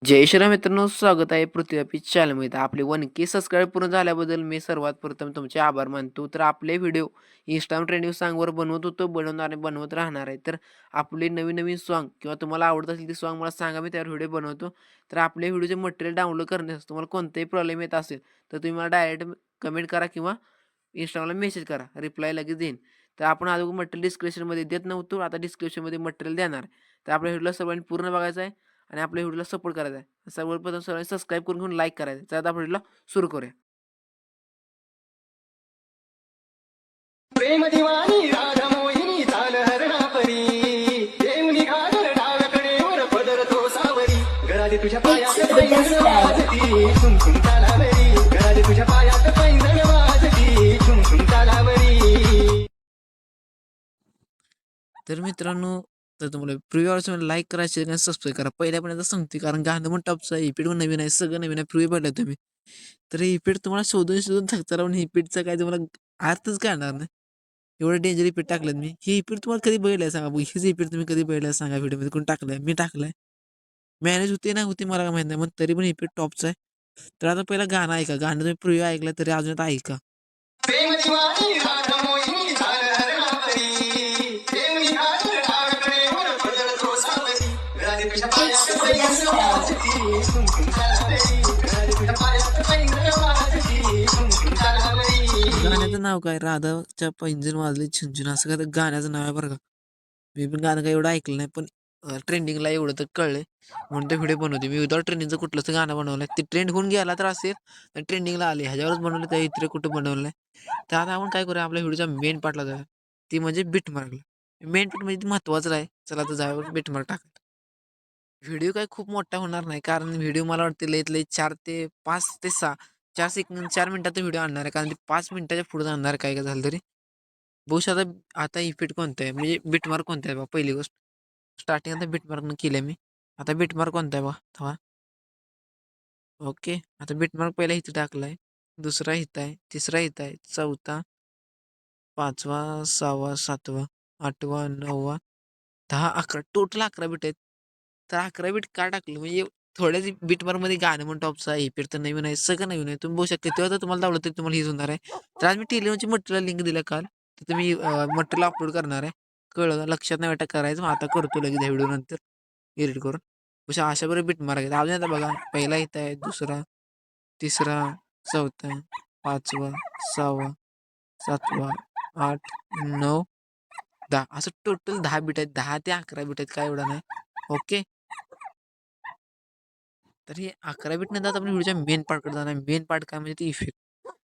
जय श्रीराम मित्रांनो, स्वागत आहे पृथ्वी ऑफिस चॅनलमध्ये. आपले 1K सबस्क्राईब पूर्ण झाल्याबद्दल मी सर्वात प्रथम तुमचे आभार मानतो. तर आपले व्हिडिओ Instagram ट्रेंडिंग सॉन्गवर बनवत होतो, बनवणार आणि बनवत राहणार आहे. तर आपले नवीन-नवीन सॉन्ग किंवा तुम्हाला आवडत असेल ते सॉन्ग मला सांगा, मी त्यावर व्हिडिओ बनवतो. तर आपले व्हिडिओचे मटेरियल डाउनलोड करण्यास तुम्हाला कोणताही प्रॉब्लेम येत असेल, तर तुम्ही मला डायरेक्ट कमेंट करा किंवा Instagramला मेसेज करा. रिप्लाय लगेच देईन. तर आपण अगोदर मटेरियल डिस्क्रिप्शनमध्ये देत नव्हतो, आता डिस्क्रिप्शनमध्ये मटेरियल देणार आहे. तर आपल्या व्हिडिओला सर्वांनी पूर्ण बघायचं आहे आणि आपल्या व्हिडिओला सपोर्ट करायचा आहे. सर्वप्रथम सर्वांनी सबस्क्राईब करून घेऊन लाईक करायचं. तर आता आपण व्हिडिओला सुरू करूया. प्रेम दिवाणी राधा मोहिनी चाल हरणा परी देवनी घागर डाव्याकडे वर पदर तो सावरी घरात तुझ्या पायात पैंजण वाजती झुम झुम तालावरी घरात तुझ्या पायात पैंजण वाजती झुम झुम तालावरी. तर मित्रांनो, तर तुम्हाला प्रिव्ह्यू आवडल्यास लाईक करा, शेअर करा, सबस्क्राईब करा. पहिल्यापर्यंत सांगते कारण गाणं पण टॉपचं आहे, इफेक्ट पण नवीन आहे, सगळं नवीन आहे. प्रिव्ह्यू बघितला तुम्ही. तर हे इफेक्ट तुम्हाला शोधून शोधून थकता राहून इफेक्टचा काय तुम्हाला अर्थच कळणार नाही. एवढं डेंजर इफेक्ट टाकलेत मी. हे इफेक्ट तुम्हाला कधी बघितलंय सांगा बघू. हेच इफेक्ट तुम्ही कधी बघितलंय सांगा व्हिडिओमध्ये कोण टाकलंय? मी टाकलंय. मॅनेज होते नाही होते मला काय माहिती नाही. पण तरी पण इफेक्ट टॉपचा आहे. तर आता पहिला गाणं ऐका. गाणं तुम्ही प्रिव्ह्यू ऐकलं तरी अजून आता ऐका. प्रेम दिवाणी राधा मोहिनी चाल हरणा परी देवनी घागर डाव्याकडे वर पदर तो सावरी घरात तुझ्या पायात पैंजण वाजती झुम झुम तालावरी घरात तुझ्या पायात पैंजण वाजती झुम झुम तालावरी. गाण्याचं नाव काय? राधाच्या पैंजण वाजले छुनछुन असं काय तर गाण्याचं नाव आहे बरं का. मी पण गाणं काही एवढं ऐकलं नाही, पण ट्रेंडिंगला एवढं तर कळलंय म्हणून ते व्हिडिओ बनवते. मी विदाऊट ट्रेंडिंगचं कुठलंच गाणं बनवलंय. ते ट्रेंड होऊन गेला तर असेल आणि ट्रेंडिंगला आले ह्याच्यावरच बनवलं, त्या इतर कुठं बनवलं नाही. तर आता आपण काय करूया, आपल्या व्हिडिओच्या मेन पार्टला जाऊया. ती म्हणजे बीट मार्कला. मेन पार्ट म्हणजे महत्त्वाचं आहे. चला तर जाऊया बीट मार्क टाकायला. व्हिडिओ काही खूप मोठा होणार नाही, कारण व्हिडिओ मला वाटते लईत लई 4 ते 5 ते 6 4 सेकंद 4 मिनिटाचा व्हिडिओ आणणार आहे, कारण ते 5 मिनिटाच्या पुढे जाणार आहे काय काय झालं तरी. बहुशः आता इफेक्ट कोणता आहे म्हणजे बिटमार्क कोणता आहे बघा, पहिली गोष्ट. स्टार्टिंग आता बिटमार्कनं केलं मी. आता बिटमार्क कोणता आहे बघा तेव्हा. ओके. आता बिटमार्क पहिला इथं टाकलाय, दुसरा इथं आहे, तिसरा इथं आहे, चौथा, 5वा, 6वा, 7वा, 8वा, 9वा, 10, 11 टोटल 11 बीट आहेत. तर 11 बीट का टाकलं म्हणजे थोड्याच बीटमार्कमध्ये गाणं पण टॉपचं आहे, इफेक्ट तर नवीन आहे, सगळं नवीन आहे. तुम्ही बघू शकता तेव्हा तर तुम्हाला दावलं तरी तुम्हाला हेच होणार आहे. तर आज मी टेलिग्रामची मटेरियल लिंक दिल्या काल. तर तुम्ही मटेरियल अपलोड करणार आहे. कळलं लक्षात नाही वाटत करायचं. मग आता करतो लगेच व्हिडिओ नंतर एडिट करून. अशा बरोबर बीट मार्क आहेत. अजून आता बघा, पहिला इथं आहे, दुसरा, तिसरा, चौथा, 5वा, 6वा, 7वा, 8, 9, 10 असं टोटल 10 बीट आहेत. 10 ते 11 बीट आहेत, काय एवढं नाही. ओके. तर हे 11 बीट नंतर आपण व्हिडिओच्या मेन पार्टकडे जाणार. मेन पार्ट काय म्हणजे ते इफेक्ट.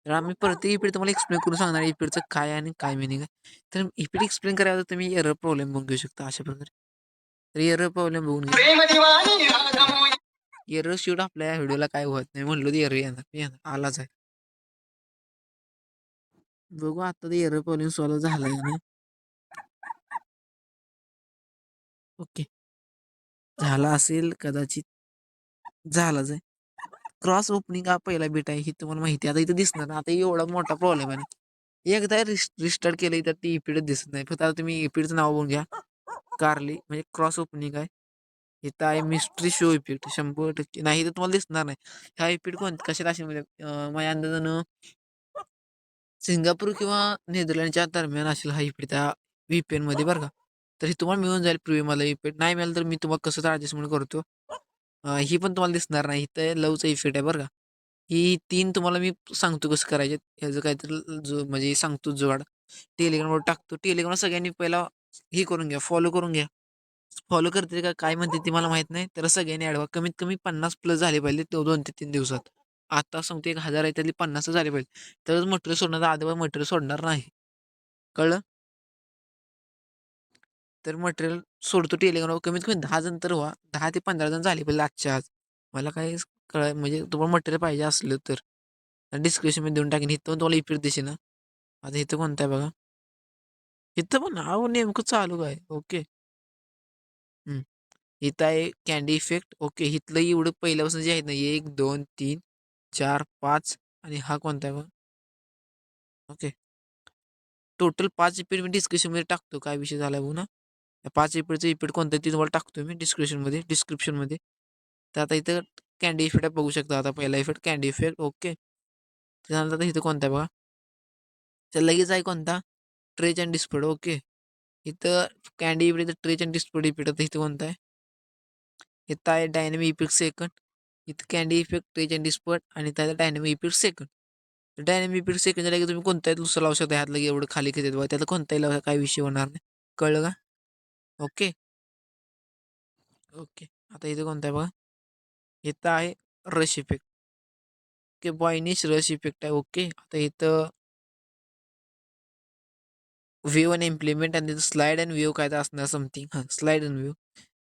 तर आम्ही प्रत्येक इफेक्ट तुम्हाला एक्सप्लेन करून सांगणार आहे, इफेक्टचं काय आहे आणि काय मिनिंग आहे. तर इफेक्ट एक्सप्लेन करायला तुम्ही एरर प्रॉब्लेम बघून घेऊ शकता अशा प्रकारे. तर एरर प्रॉब्लेम बघून घ्या. प्रेम दिवाणी राधा मोहिनी. एरर शेवट आपल्या व्हिडिओला काय होत नाही, म्हणलो ते एरर येणार आलाच आहे. बघू आता ते एरर प्रॉब्लेम सॉल्व्ह झालाय ना. ओके. झाला असेल कदाचित. झालाच आहे. क्रॉस ओपनिंग हा पहिला बीट आहे, ही तुम्हाला माहिती आहे. आता इथं दिसणार आता एवढा मोठा प्रॉब्लेम आहे. एकदा रिस्टार्ट केलं तर ती इफेक्ट दिसत नाही. फक्त आता तुम्ही इफेक्टचं नाव बघून घ्या. कारली म्हणजे क्रॉस ओपनिंग आहे. इथं आहे मिस्ट्री शो इफेक्ट 100% नाही तर तुम्हाला दिसणार नाही. हा इफेक्ट कशाला असेल म्हणजे माझ्या अंदाजानं सिंगापूर किंवा नेदरलँडच्या दरम्यान असेल हा इफेक्ट त्या व्हीपीएनमध्ये बरं का. तर हे तुम्हाला मिळून जाईल प्रिव्ह्यू. मला इफेक्ट नाही मिळालं तर मी तुम्हाला कसं तर ॲडजस्टमेंट करतो. ही पण तुम्हाला दिसणार नाही. इथं लवचा इफेक्ट आहे बरं का. ही 3 तुम्हाला मी सांगतो कसं करायचे. ह्याचं काहीतरी जो म्हणजे सांगतो जुगाड. टेलिग्रामवर टाकतो. टेलिग्रामला सगळ्यांनी पहिला हे करून घ्या, फॉलो करून घ्या. फॉलो करते का काय म्हणते ते मला माहीत नाही. तर सगळ्यांनी ॲड व्हा. कमीत कमी 50 प्लस झाले पाहिजे 2 ते 3 दिवसात. आता सांगतो 1000 आहे त्यातली 50 झाले पाहिजे. तरच मटेरियल सोडणार, अदरवाईज मटेरियल सोडणार नाही. कळलं? तर मटेरियल सोडतो टेलिग्रामवर. कमीत कमी 10 जण तर व्हा. 10 ते 15 जण झाले पाहिजे आजच्या आज. मला काही म्हणजे तुम्हाला मटेरियल पाहिजे असलं तर डिस्क्रिप्शनमध्ये देऊन टाकेन. इथं पण तुम्हाला इफेक्ट दिसेल ना. आता इथं कोणतं आहे बघा. इथं पण अहो नेमकं चालू आहे. ओके. इथं आहे कँडी इफेक्ट. ओके. इथलं एवढं पहिल्यापासून जे आहेत ना 1, 2, 3, 4, 5 आणि हा कोणता आहे बघा. ओके. टोटल 5 इफेक्ट मी डिस्क्रिप्शनमध्ये टाकतो. काय विषय झाला बघू ना. 5 इफेक्टचं इफेक्ट कोणतं आहे ते तुम्हाला टाकतो मी डिस्क्रिप्शनमध्ये. तर आता इथं कॅन्डी इफेक्ट बघू शकता. आता पहिला इफेक्ट कॅन्डी इफेक्ट ओके. त्यानंतर आता इथं कोणता आहे बघा. तर लगेच आहे कोणता ट्रेच अँड डिस्प्यूट ओके. इथं कॅन्डी इफेक्ट ट्रेच अँड डिस्प्यूट इफेक्ट आता इथं कोणता आहे. इथं आहे डायनॅमिक इफेक्ट सेकंड. इथं कॅन्डी इफेक्ट ट्रेच अँड डिस्प्यूट आणि त्याचा dynamic effect second. Dynamic effect second झाला की तुम्ही कोणताही दुसरा लावू शकता. ह्यात लगे एवढं खाली किती बघा त्याला कोणताही लावा काही विषय होणार नाही. कळलं का? ओके. ओके. आता इथं कोणता आहे बघा. इथं आहे रश इफेक्ट. ओके बॉयनिश रश इफेक्ट आहे ओके. आता इथं व्ह्यू आणि इम्प्लिमेंट आणि तिथं स्लाईड अँड व्ह्यू काय तर असणार समथिंग. हां स्लाईड अँड व्ह्यू.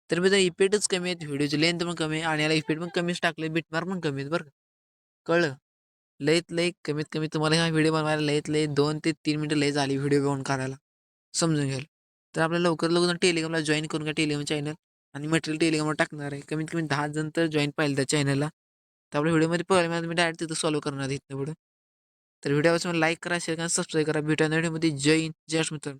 तर मी इफेक्टच कमी आहेत. व्हिडिओची लेंथ पण कमी आहे आणि याला इफेक्ट पण कमीच टाकले. बिटमार्क पण कमी आहेत बरं का. कळलं? लईत लई कमीत कमी तुम्हाला हा व्हिडिओ बनवायला लईत लई 2 ते 3 मिनिटं लई झाली व्हिडिओ घेऊन करायला. समजून घ्याल. तर आपल्याला लवकर लवकर टेलिग्रामला जॉईन करून घ्या टेलिग्राम चॅनल आणि मटेरियल टेलिग्रामवर टाकणार आहे. कमीत कमी 10 जण तर जॉईन पाहिजे त्या चॅनलला. तर आपल्या व्हिडिओमध्ये प्रॉब्लेम मी डायरेक्ट तिथं सॉल्व्ह करणार इथनं पुढं. तर व्हिडिओवर लाईक करा, शेअर करा, सबस्क्राईब करा. भेटूया व्हिडिओमध्ये. जय हिंद, जय मित्रांनो.